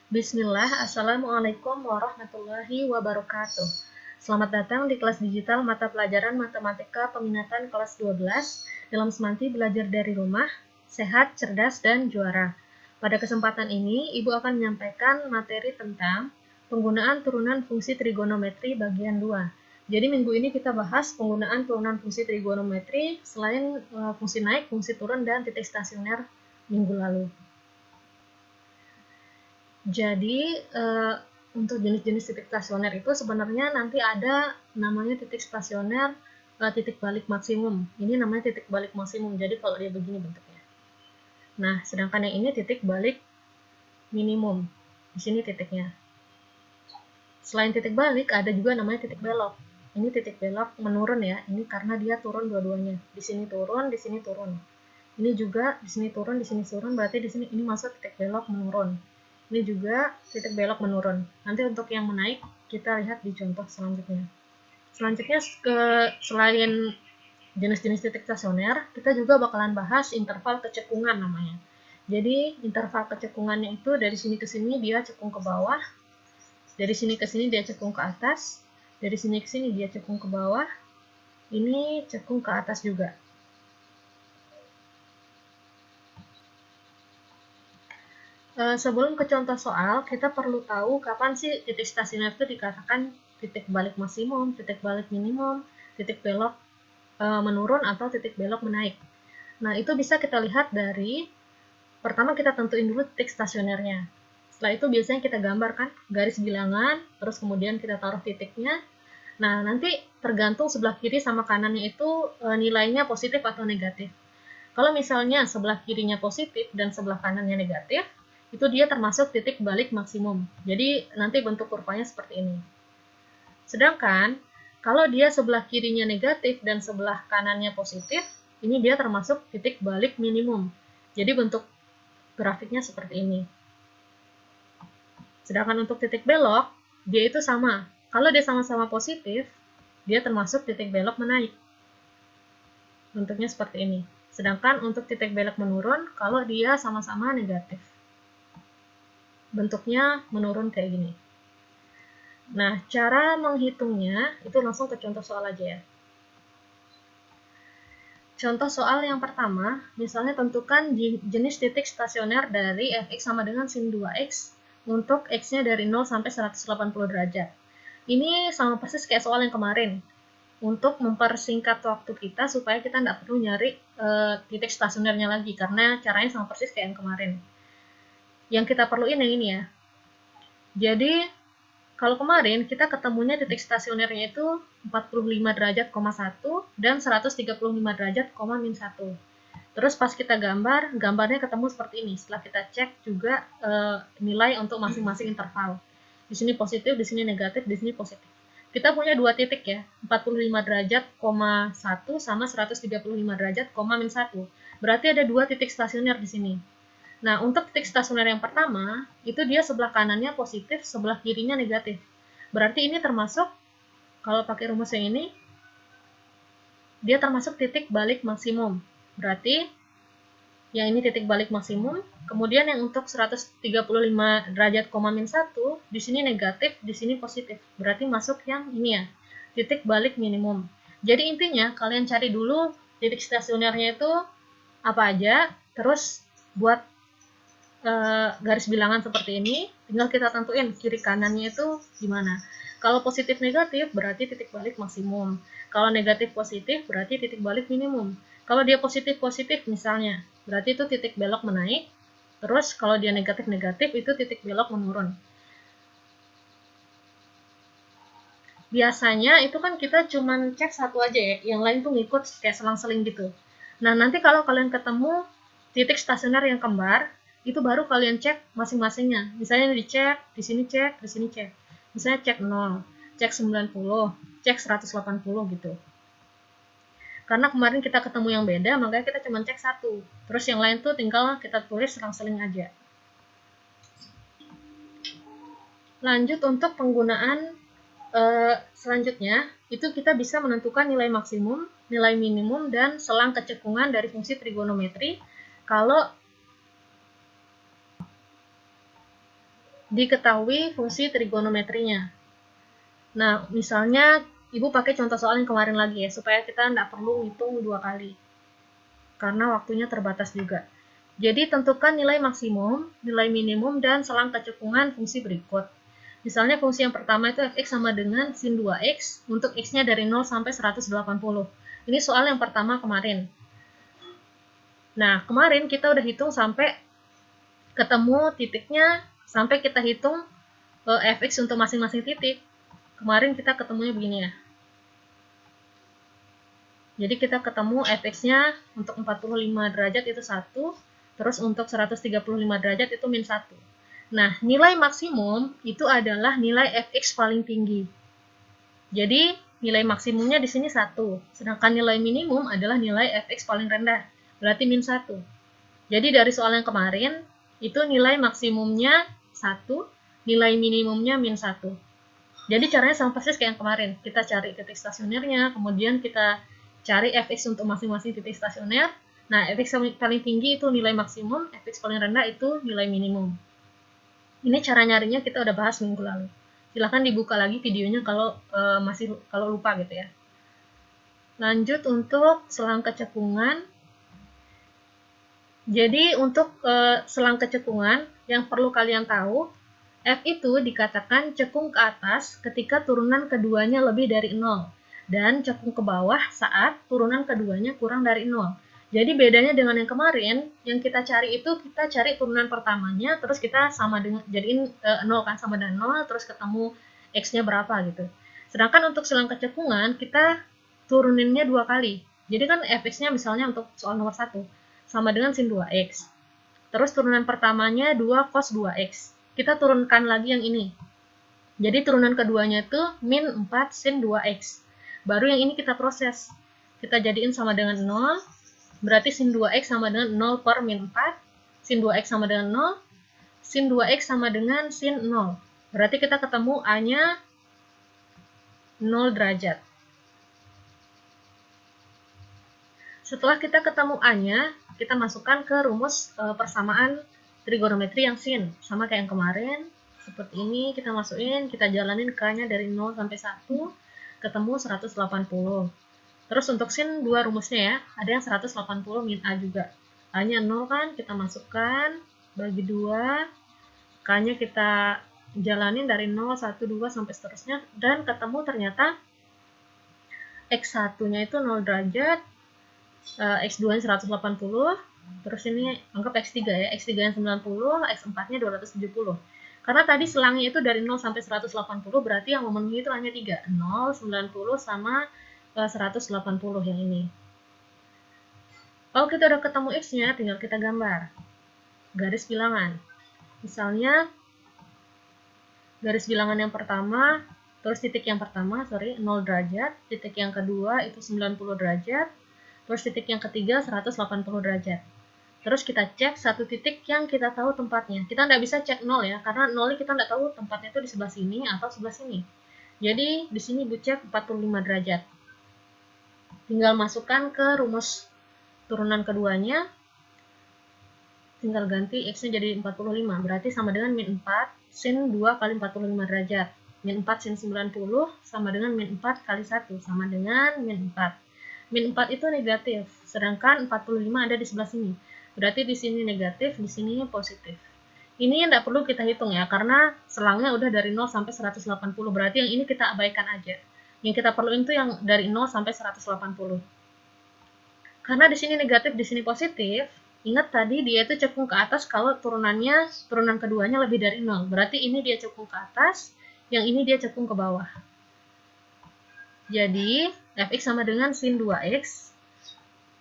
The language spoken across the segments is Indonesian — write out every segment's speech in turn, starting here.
Bismillah, Assalamualaikum warahmatullahi wabarakatuh. Selamat datang di kelas digital mata pelajaran Matematika Peminatan kelas 12 dalam semanti belajar dari rumah, sehat, cerdas, dan juara. Pada kesempatan ini, Ibu akan menyampaikan materi tentang penggunaan turunan fungsi trigonometri bagian 2. Jadi minggu ini kita bahas penggunaan turunan fungsi trigonometri selain fungsi naik, fungsi turun, dan titik stasioner minggu lalu. Jadi, untuk jenis-jenis titik stasioner itu sebenarnya nanti ada namanya titik stasioner titik balik maksimum. Ini namanya titik balik maksimum, jadi kalau dia begini bentuknya. Nah, sedangkan yang ini titik balik minimum. Di sini titiknya. Selain titik balik, ada juga namanya titik belok. Ini titik belok menurun ya, ini karena dia turun dua-duanya. Di sini turun, di sini turun. Ini juga di sini turun, di sini turun, berarti di sini ini masuk titik belok menurun. Ini juga titik belok menurun. Nanti untuk yang menaik, kita lihat di contoh selanjutnya. Selanjutnya, selain jenis-jenis titik stasioner, kita juga bakalan bahas interval kecekungan namanya. Jadi, interval kecekungannya itu dari sini ke sini dia cekung ke bawah, dari sini ke sini dia cekung ke atas, dari sini ke sini dia cekung ke bawah, ini cekung ke atas juga. Sebelum ke contoh soal, kita perlu tahu kapan sih titik stasioner itu dikatakan titik balik maksimum, titik balik minimum, titik belok menurun, atau titik belok menaik. Nah, itu bisa kita lihat dari, pertama kita tentuin dulu titik stasionernya. Setelah itu biasanya kita gambarkan garis bilangan, terus kemudian kita taruh titiknya. Nah, nanti tergantung sebelah kiri sama kanannya itu nilainya positif atau negatif. Kalau misalnya sebelah kirinya positif dan sebelah kanannya negatif, itu dia termasuk titik balik maksimum. Jadi nanti bentuk kurvanya seperti ini. Sedangkan kalau dia sebelah kirinya negatif dan sebelah kanannya positif, ini dia termasuk titik balik minimum. Jadi bentuk grafiknya seperti ini. Sedangkan untuk titik belok, dia itu sama. Kalau dia sama-sama positif, dia termasuk titik belok menaik. Bentuknya seperti ini. Sedangkan untuk titik belok menurun, kalau dia sama-sama negatif. Bentuknya menurun kayak gini. Nah, cara menghitungnya itu langsung ke contoh soal aja ya. Contoh soal yang pertama, misalnya tentukan jenis titik stasioner dari fx sama dengan sin 2x untuk x-nya dari 0 sampai 180 derajat. Ini sama persis kayak soal yang kemarin. Untuk mempersingkat waktu kita supaya kita nggak perlu nyari titik stasionernya lagi, karena caranya sama persis kayak yang kemarin. Yang kita perluin yang ini ya. Jadi, kalau kemarin kita ketemunya titik stasionernya itu 45 derajat, 1 dan 135 derajat, min 1. Terus pas kita gambarnya ketemu seperti ini. Setelah kita cek juga nilai untuk masing-masing interval. Di sini positif, di sini negatif, di sini positif. Kita punya dua titik ya, 45 derajat, 1 sama 135 derajat, min 1. Berarti ada dua titik stasioner di sini. Nah, untuk titik stasioner yang pertama, itu dia sebelah kanannya positif, sebelah kirinya negatif. Berarti ini termasuk, kalau pakai rumus yang ini, dia termasuk titik balik maksimum. Berarti, yang ini titik balik maksimum, kemudian yang untuk 135 derajat, min 1, di sini negatif, di sini positif. Berarti masuk yang ini ya, titik balik minimum. Jadi intinya, kalian cari dulu titik stasionernya itu apa aja, terus buat garis bilangan seperti ini, tinggal kita tentuin kiri kanannya itu gimana. Kalau positif negatif berarti titik balik maksimum. Kalau negatif positif berarti titik balik minimum. Kalau dia positif positif misalnya, berarti itu titik belok menaik. Terus kalau dia negatif negatif itu titik belok menurun. Biasanya itu kan kita cuman cek satu aja ya, yang lain tuh ngikut kayak selang-seling gitu. Nah, nanti kalau kalian ketemu titik stasioner yang kembar, itu baru kalian cek masing-masingnya. Misalnya dicek, di sini cek, di sini cek. Misalnya cek 0, cek 90, cek 180 gitu. Karena kemarin kita ketemu yang beda, makanya kita cuma cek satu. Terus yang lain tuh tinggal kita tulis selang-seling aja. Lanjut untuk penggunaan selanjutnya, itu kita bisa menentukan nilai maksimum, nilai minimum, dan selang kecekungan dari fungsi trigonometri kalau diketahui fungsi trigonometrinya. Nah, misalnya Ibu pakai contoh soal yang kemarin lagi ya, supaya kita nggak perlu ngitung 2 kali. Karena waktunya terbatas juga. Jadi, tentukan nilai maksimum, nilai minimum, dan selang kecekungan fungsi berikut. Misalnya fungsi yang pertama itu fx sama dengan sin 2x untuk x-nya dari 0 sampai 180. Ini soal yang pertama kemarin. Nah, kemarin kita udah hitung sampai ketemu titiknya, sampai kita hitung fx untuk masing-masing titik. Kemarin kita ketemunya begini ya. Jadi kita ketemu fx-nya untuk 45 derajat itu 1, terus untuk 135 derajat itu min 1. Nah, nilai maksimum itu adalah nilai fx paling tinggi. Jadi, nilai maksimumnya di sini 1, sedangkan nilai minimum adalah nilai fx paling rendah, berarti min 1. Jadi, dari soal yang kemarin, itu nilai maksimumnya 1, nilai minimumnya min 1. Jadi, caranya sama persis kayak yang kemarin. Kita cari titik stasionernya, kemudian kita cari fx untuk masing-masing titik stasioner. Nah, fx paling tinggi itu nilai maksimum, fx paling rendah itu nilai minimum. Ini cara nyarinya kita udah bahas minggu lalu. Silahkan dibuka lagi videonya kalau kalau lupa gitu ya. Lanjut untuk selang kecekungan. Jadi untuk selang kecekungan yang perlu kalian tahu, f itu dikatakan cekung ke atas ketika turunan keduanya lebih dari 0. Dan cekung ke bawah saat turunan keduanya kurang dari 0. Jadi bedanya dengan yang kemarin, yang kita cari itu kita cari turunan pertamanya, terus kita sama dengan jadiin 0 kan, sama dengan 0, terus ketemu x-nya berapa gitu. Sedangkan untuk selang kecekungan kita turuninnya 2 kali. Jadi kan fx-nya misalnya untuk soal nomor 1 sama dengan sin 2x. Terus turunan pertamanya 2 cos 2x. Kita turunkan lagi yang ini. Jadi turunan keduanya itu min 4 sin 2x. Baru yang ini kita proses. Kita jadiin sama dengan 0. Berarti sin 2x sama dengan 0 per min 4. Sin 2x sama dengan 0. Sin 2x sama dengan sin 0. Berarti kita ketemu A-nya 0 derajat. Setelah kita ketemu A-nya, kita masukkan ke rumus persamaan trigonometri yang sin. Sama kayak yang kemarin. Seperti ini, kita masukin, kita jalanin K-nya dari 0 sampai 1. Ketemu 180. Terus untuk sin 2 rumusnya ya, ada yang 180 min A juga. A-nya 0 kan, kita masukkan, bagi 2. K-nya kita jalanin dari 0, 1, 2, sampai seterusnya. Dan ketemu ternyata X1-nya itu 0 derajat, X2-nya 180, terus ini anggap X3 ya, X3-nya 90, X4-nya 270. Karena tadi selangnya itu dari 0 sampai 180, berarti yang memenuhi itu hanya 3, 0, 90, sama 180 yang ini. Kalau kita udah ketemu X-nya, tinggal kita gambar garis bilangan. Misalnya, garis bilangan yang pertama, terus titik yang pertama, 0 derajat, titik yang kedua itu 90 derajat, terus titik yang ketiga 180 derajat. Terus kita cek satu titik yang kita tahu tempatnya. Kita nggak bisa cek 0 ya, karena 0 kita nggak tahu tempatnya itu di sebelah sini atau sebelah sini. Jadi di sini Bu cek 45 derajat. Tinggal masukkan ke rumus turunan keduanya. Tinggal ganti X-nya jadi 45. Berarti sama dengan min 4 sin 2 kali 45 derajat. Min 4 sin 90 sama dengan min 4 kali 1 sama dengan min 4. Min 4 itu negatif, sedangkan 45 ada di sebelah sini. Berarti di sini negatif, di sini positif. Ini tidak perlu kita hitung ya, karena selangnya udah dari 0 sampai 180. Berarti yang ini kita abaikan aja. Yang kita perluin itu yang dari 0 sampai 180. Karena di sini negatif, di sini positif, ingat tadi dia itu cekung ke atas kalau turunan keduanya lebih dari 0. Berarti ini dia cekung ke atas, yang ini dia cekung ke bawah. Jadi, fx sama dengan sin 2x.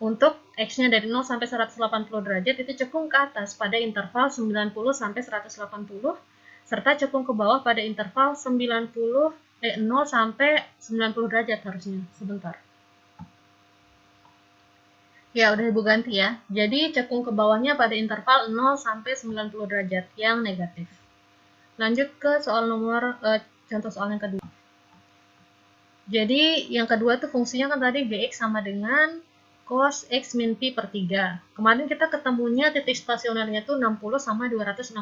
Untuk X-nya dari 0 sampai 180 derajat itu cekung ke atas pada interval 90 sampai 180, serta cekung ke bawah pada interval 0 sampai 90 derajat harusnya. Sebentar. Ya, udah Ibu ganti ya. Jadi cekung ke bawahnya pada interval 0 sampai 90 derajat yang negatif. Lanjut ke soal contoh soal yang kedua. Jadi yang kedua tuh fungsinya kan tadi Gx sama dengan cos X min Pi per 3. Kemarin kita ketemunya titik stasionernya itu 60 sama 260.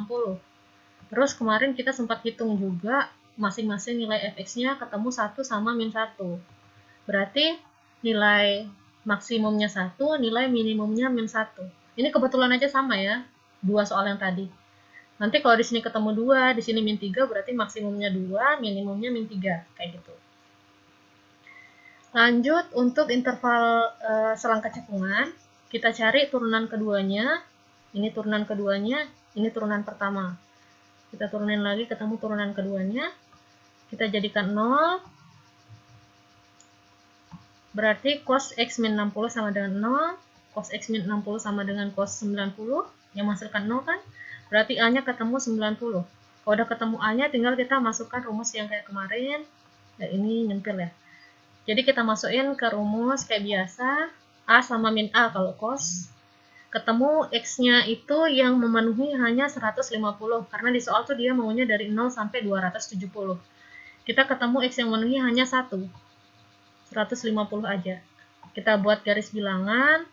Terus kemarin kita sempat hitung juga masing-masing nilai fx-nya ketemu 1 sama min 1. Berarti nilai maksimumnya 1, nilai minimumnya min 1. Ini kebetulan aja sama ya, dua soal yang tadi. Nanti kalau di sini ketemu 2, di sini min 3, berarti maksimumnya 2, minimumnya min 3, kayak gitu. Lanjut untuk interval selang kecekungan, kita cari turunan keduanya. Ini turunan keduanya, ini turunan pertama. Kita turunin lagi, ketemu turunan keduanya. Kita jadikan 0. Berarti cos x min 60 sama dengan 0. Cos x min 60 sama dengan cos 90. Yang menghasilkan 0 kan? Berarti A-nya ketemu 90. Kalau udah ketemu A-nya, tinggal kita masukkan rumus yang kayak kemarin. Nah, ini nyempil ya. Jadi kita masukin ke rumus kayak biasa. A sama min A kalau cos. Ketemu X-nya itu yang memenuhi hanya 150. Karena di soal tuh dia maunya dari 0 sampai 270. Kita ketemu X yang memenuhi hanya 1. 150 aja. Kita buat garis bilangan.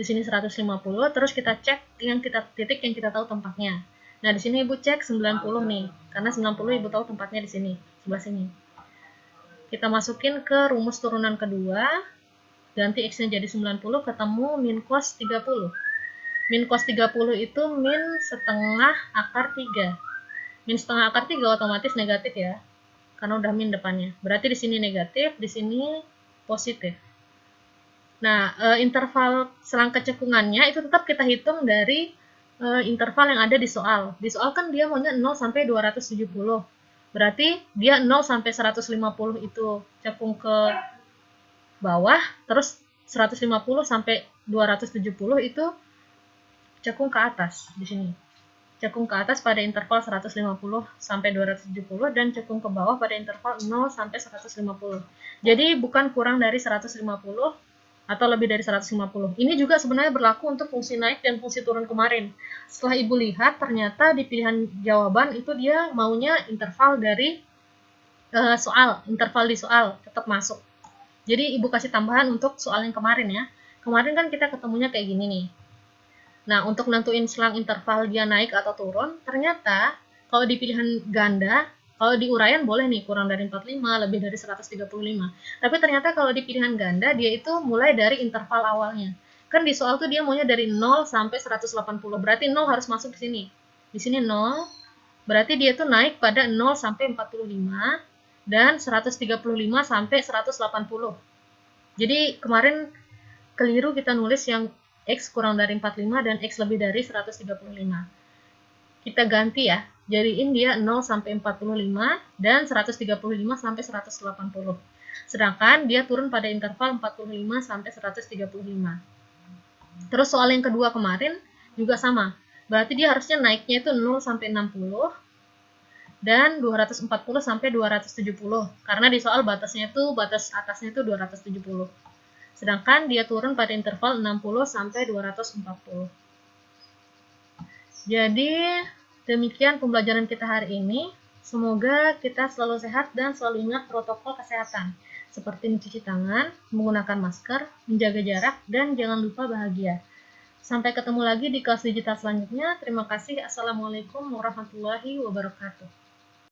Di sini 150. Terus kita cek titik yang kita tahu tempatnya. Nah, di sini Ibu cek 90 nih. Karena 90 Ibu tahu tempatnya di sini. Sebelah sini. Kita masukin ke rumus turunan kedua. Ganti X-nya jadi 90, ketemu min cos 30. Min cos 30 itu min setengah akar 3. Min setengah akar 3 otomatis negatif ya. Karena udah min depannya. Berarti di sini negatif, di sini positif. Nah, interval selang kecekungannya itu tetap kita hitung dari interval yang ada di soal. Di soal kan dia maunya 0 sampai 270. Berarti dia 0 sampai 150 itu cekung ke bawah, terus 150 sampai 270 itu cekung ke atas di sini. Cekung ke atas pada interval 150 sampai 270 dan cekung ke bawah pada interval 0 sampai 150. Jadi bukan kurang dari 150 atau lebih dari 150. Ini juga sebenarnya berlaku untuk fungsi naik dan fungsi turun kemarin. Setelah Ibu lihat, ternyata di pilihan jawaban itu dia maunya interval dari interval di soal tetap masuk. Jadi Ibu kasih tambahan untuk soal yang kemarin ya. Kemarin kan kita ketemunya kayak gini nih. Nah, untuk nentuin selang interval dia naik atau turun, ternyata kalau di pilihan ganda, kalau di uraian boleh nih kurang dari 45, lebih dari 135. Tapi ternyata kalau di pilihan ganda, dia itu mulai dari interval awalnya. Kan di soal tuh dia maunya dari 0 sampai 180. Berarti 0 harus masuk di sini. Di sini 0. Berarti dia tuh naik pada 0 sampai 45. Dan 135 sampai 180. Jadi kemarin keliru kita nulis yang X kurang dari 45 dan X lebih dari 135. Kita ganti ya, jadiin dia 0 sampai 45 dan 135 sampai 180. Sedangkan dia turun pada interval 45 sampai 135. Terus soal yang kedua kemarin juga sama. Berarti dia harusnya naiknya itu 0 sampai 60. Dan 240 sampai 270. Karena di soal batasnya itu, batas atasnya itu 270. Sedangkan dia turun pada interval 60 sampai 240. Jadi, demikian pembelajaran kita hari ini. Semoga kita selalu sehat dan selalu ingat protokol kesehatan. Seperti mencuci tangan, menggunakan masker, menjaga jarak, dan jangan lupa bahagia. Sampai ketemu lagi di kelas digital selanjutnya. Terima kasih. Assalamualaikum warahmatullahi wabarakatuh.